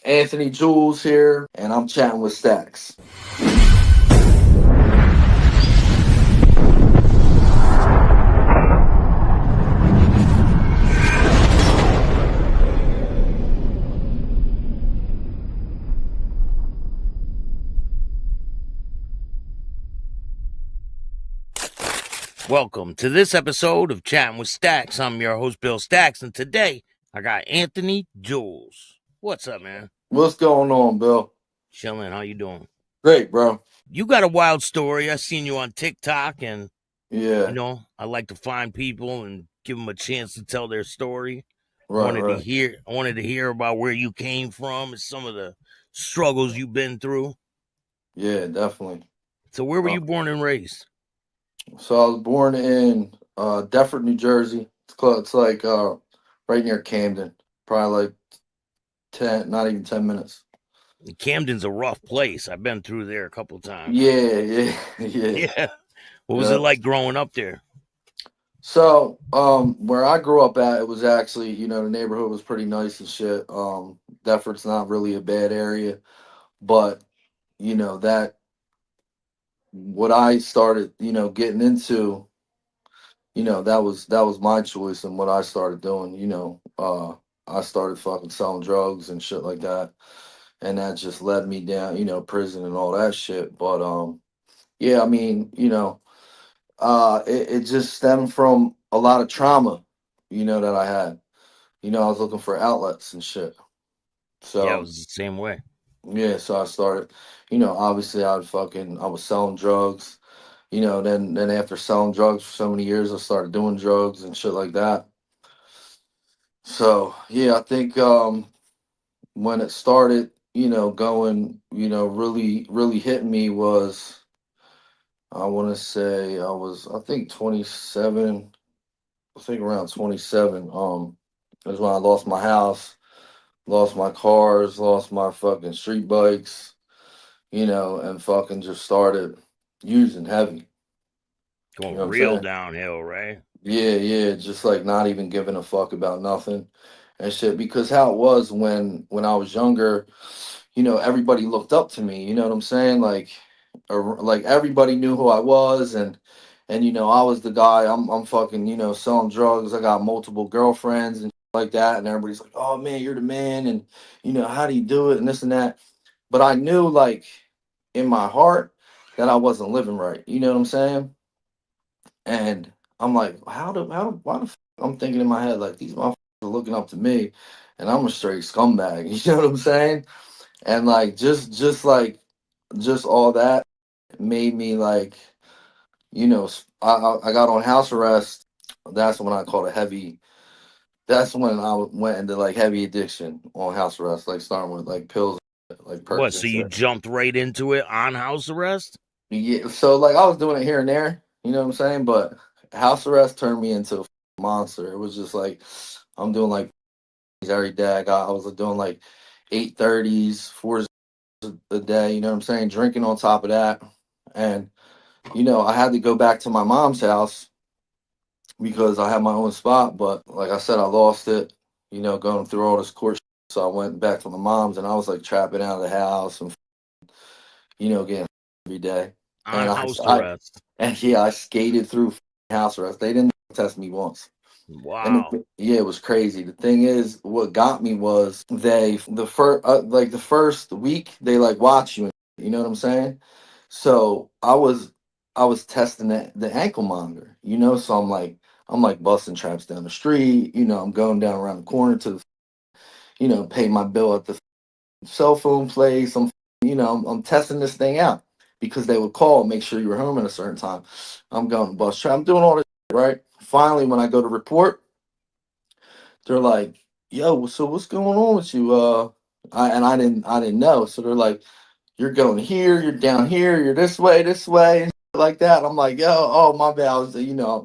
Anthony Jules here, and I'm chatting with Staxx. Welcome to this episode of Chatting with Staxx. I'm your host, Bill Staxx, and today I got Anthony Jules. What's up, man? What's going on, Bill? Chilling. How you doing? Great, bro. You got a wild story. I seen you on TikTok, and Yeah, I like to find people and give them a chance to tell their story. right. I wanted to hear about where you came from and some of the struggles you've been through. Yeah, definitely. So, where were Uh, you born and raised? so I was born in Deptford, New Jersey. It's like right near Camden. Probably like 10, not even 10 minutes. Camden's a rough place. I've been through there a couple times. Yeah, yeah. Yeah. What was it Yeah. like growing up there? So, where I grew up at, it was actually, the neighborhood was pretty nice and shit. Deptford's not really a bad area, but that what I started, getting into, that was my choice and what I started doing. I started fucking selling drugs and shit like that, and that just led me down, prison and all that shit. But yeah, I mean, it just stemmed from a lot of trauma, that I had. I was looking for outlets and shit. Yeah, it So was the same way. yeah, so I started, obviously I was selling drugs, then after selling drugs for so many years, I started doing drugs and shit like that. So yeah, I think when it started, going, really hitting me was, I want to say I think 27, I think around 27, is when I lost my house, lost my cars, lost my fucking street bikes, and fucking just started using heavy. You Going know what I'm real saying? downhill, right? Yeah, just like not even giving a fuck about nothing and shit. Because how it was when I was younger, everybody looked up to me. You know what I'm saying? Like everybody knew who I was, and I was the guy. I'm fucking selling drugs. I got multiple girlfriends and like that, and everybody's like, "Oh man, you're the man," and how do you do it and this and that. But I knew like in my heart that I wasn't living right. You know what I'm saying? And I'm like, why the I'm thinking in my head, like, these motherfuckers are looking up to me, and I'm a straight scumbag. You know what I'm saying? And like, just all that made me like, I got on house arrest. That's when I caught a heavy. That's when I went into like heavy addiction on house arrest, like starting with like pills, like What? perks So and you shit. jumped right into it on house arrest? Yeah, so like I was doing it here and there, you know what I'm saying? But house arrest turned me into a monster. It was just like I'm doing like every day. I was doing like 8:30s, fours a day, you know what I'm saying? Drinking on top of that. And, I had to go back to my mom's house because I had my own spot. But like I said, I lost it, going through all this court shit. So I went back to my mom's and I was like trapping out of the house and, getting every day. On And house I arrest. And yeah, I skated through house arrest. They didn't test me once. Wow. Yeah, it was crazy. The thing is, what got me was the first week they like watch you. You know what I'm saying? So I was testing the ankle monitor. So I'm like busting traps down the street. I'm going down around the corner to pay my bill at the cell phone place. I'm testing this thing out because they would call and make sure you were home at a certain time. I'm going to bus trap. I'm doing all this shit, right. Finally, when I go to report, they're like, "Yo, so what's going on with you?" I didn't know. So they're like, "You're going here, you're down here, you're this way, and shit like that." I'm like, "Yo, oh my bad." I was,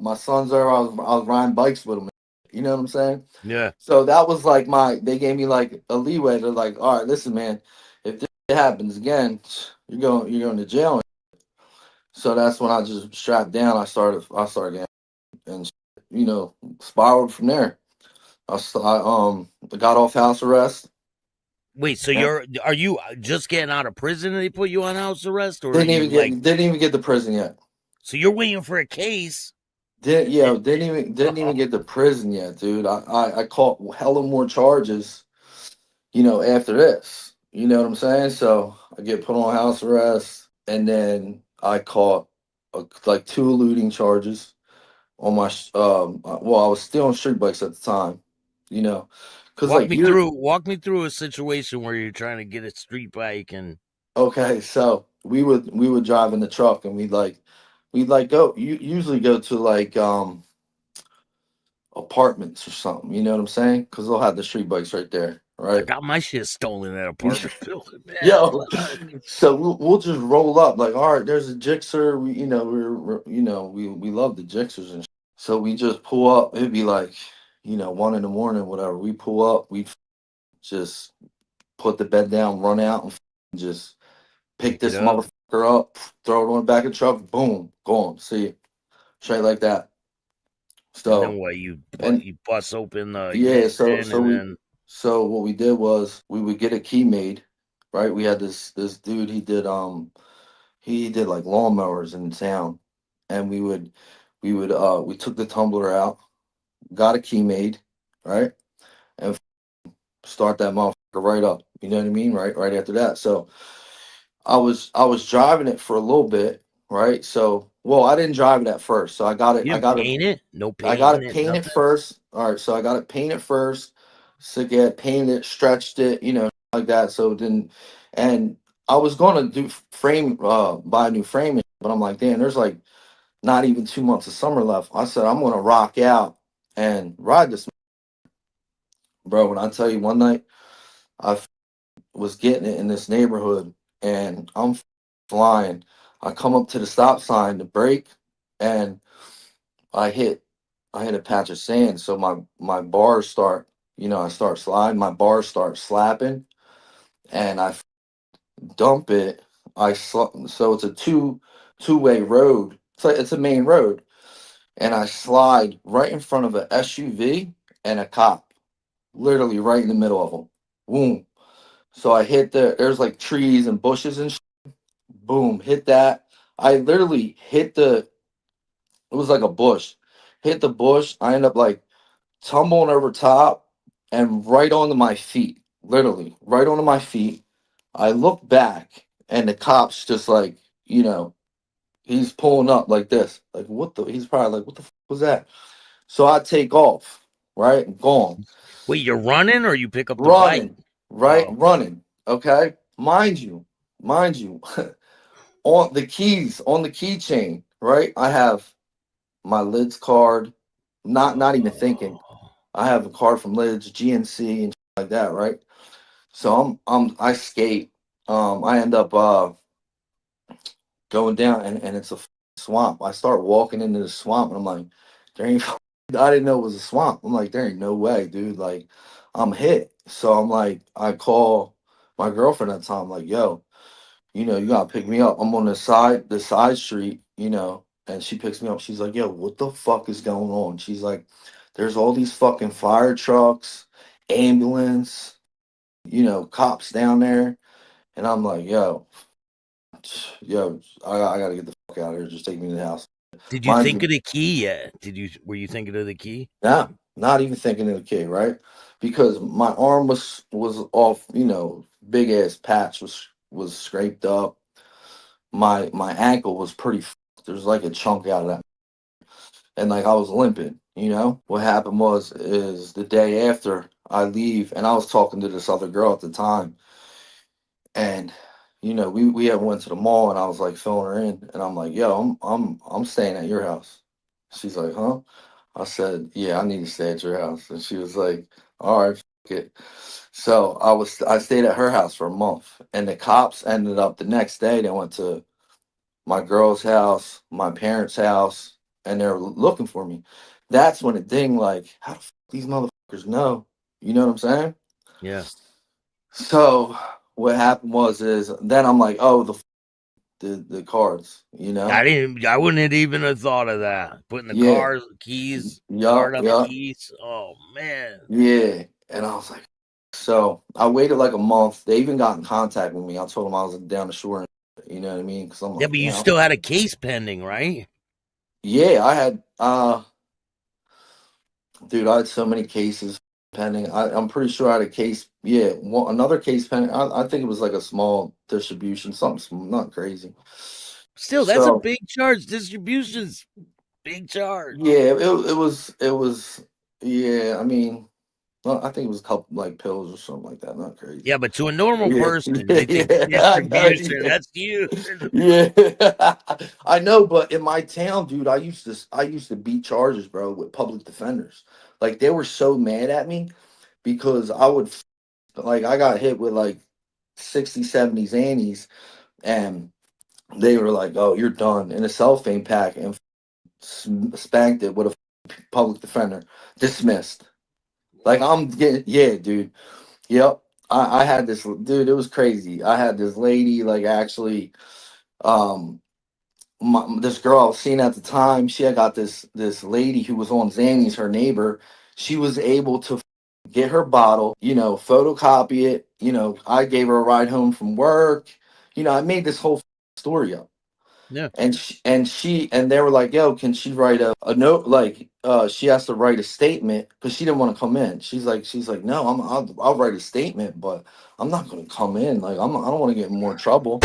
my sons are. I was riding bikes with them. You know what I'm saying? Yeah. So that was like they gave me like a leeway. They're like, all right, listen, man, if this happens again, you're going to jail. So that's when I just strapped down. I started getting and spiraled from there. I got off house arrest. Wait, so are you just getting out of prison and they put you on house arrest, or are Didn't you even like, get didn't even get to prison yet. so you're waiting for a case? Didn't even get to prison yet, dude. I caught hella more charges, after this. You know what I'm saying? So I get put on house arrest, and then I caught like two eluding charges on my. Well, I was still on street bikes at the time, you know, because like you're Walk me through a situation where you're trying to get a street bike and okay. So we would drive in the truck, and we'd like go. You usually go to like apartments or something. You know what I'm saying? Because they'll have the street bikes right there, I right? got my shit stolen at apartment building, man. Yo, so we'll just roll up like, all right, there's a Gixxer. We love the Gixxers and so we just pull up. It'd be like, 1 in the morning, whatever. We pull up, we just put the bed down, run out, and just pick Pick it this up, motherfucker up, throw it on the back of the truck, boom, gone. See it straight like that. and then So what? and You bust open the yeah, so ignition, so and we then so what we did was we would get a key made, right? We had this dude. He did like lawnmowers in town, and we took the tumbler out, got a key made, right, and start that motherfucker right up. You know what I mean? Right after that. So I was driving it for a little bit, right? So well, I didn't drive it at first, so I got it. you I didn't got it. paint it. No I got painting it it, painted nothing. first. All right, so I got it painted first. So get painted it, stretched it, like that. So then, and I was gonna do frame, buy a new frame, but I'm like, damn, there's like not even 2 months of summer left. I said I'm gonna rock out and ride this, bro. When I tell you one night was getting it in this neighborhood, and I'm flying. I come up to the stop sign to brake, and I hit I hit a patch of sand. So my bars start, I start sliding. My bars start slapping, and I dump it. So it's a two-way road. It's a main road, and I slide right in front of a SUV and a cop, literally right in the middle of them. Boom. So I hit there's like trees and bushes and boom, hit that. I literally hit it was like a bush. Hit the bush. I end up like tumbling over top and right onto my feet. Literally, right onto my feet. I look back and the cop's just like, he's pulling up like this. Like what the he's probably like, what the was that? So I take off, right? Gone. Wait, you're running or you pick up the bike? Running, right? Oh, Running. Okay. Mind you, on the keys, on the keychain, right? I have my lids card, not even thinking. oh, I have a card from lids, GNC and like that, right? So I skate. I end up going down and it's a swamp. I start walking into the swamp and I'm like, there ain't I didn't know it was a swamp. I'm like, there ain't no way, dude. Like, I'm hit. So I'm like, I call my girlfriend at the time, like, yo, you gotta pick me up. I'm on the side street, and she picks me up. She's like, yo, what the fuck is going on? She's like, there's all these fucking fire trucks, ambulance, cops down there. And I'm like, yo, I gotta get the fuck out of here. Just take me to the house. did you Mind think you, of the key yet? Were you thinking of the key? nah, not even thinking of the kid, right? Because my arm was off, big ass patch was scraped up. My ankle was pretty there's like a chunk out of that, and like I was limping. What happened was is the day after I leave, and I was talking to this other girl at the time, and we had went to the mall, and I was like filling her in, and I'm like, yo, I'm staying at your house. She's like, huh? I said, yeah, I need to stay at your house, and she was like, all right, it. So I stayed at her house for a month, and the cops ended up the next day. They went to my girl's house, my parents' house, and they're looking for me. That's when it ding like, how the these motherfuckers know? You know what I'm saying? Yeah. So what happened was is then I'm like, oh, the cards, I wouldn't even have thought of that. Putting the yeah, keys, yup, card on the yup, keys. Oh man. yeah, and I was like. So I waited like a month. They even got in contact with me. I told them I was down the shore. You know what I mean? Because I'm Yeah, like, but you damn. still had a case pending, right? Yeah, I had dude, I had so many cases pending. I'm pretty sure I had a case. Yeah, another case pending. I think it was like a small distribution, something not crazy. Still, that's a So big charge. Distribution's big charge. yeah, it was yeah. I mean, well, I think it was a couple like pills or something like that. Not crazy. Yeah, but to a normal Yeah, person, yeah, they think yeah. I know. distribution, Yeah, that's huge. yeah. I know. But in my town, dude, I used to beat charges, bro, with public defenders. Like they were so mad at me because like I got hit with like 60, 70 Xannies, and they were like, "Oh, you're done," in a cellophane pack, and spanked it with a public defender, dismissed. Like I'm getting, yeah, dude. Yep. I had this dude. It was crazy. I had this lady like actually, um, this girl I was seeing at the time. She had got this lady who was on Xannies, her neighbor. She was able to get her bottle, photocopy it. I gave her a ride home from work. I made this whole story up. Yeah. And they were like, yo, can she write a note, like she has to write a statement because she didn't want to come in. She's like, no, I'll write a statement, but I'm not going to come in. Like I don't want to get in more trouble.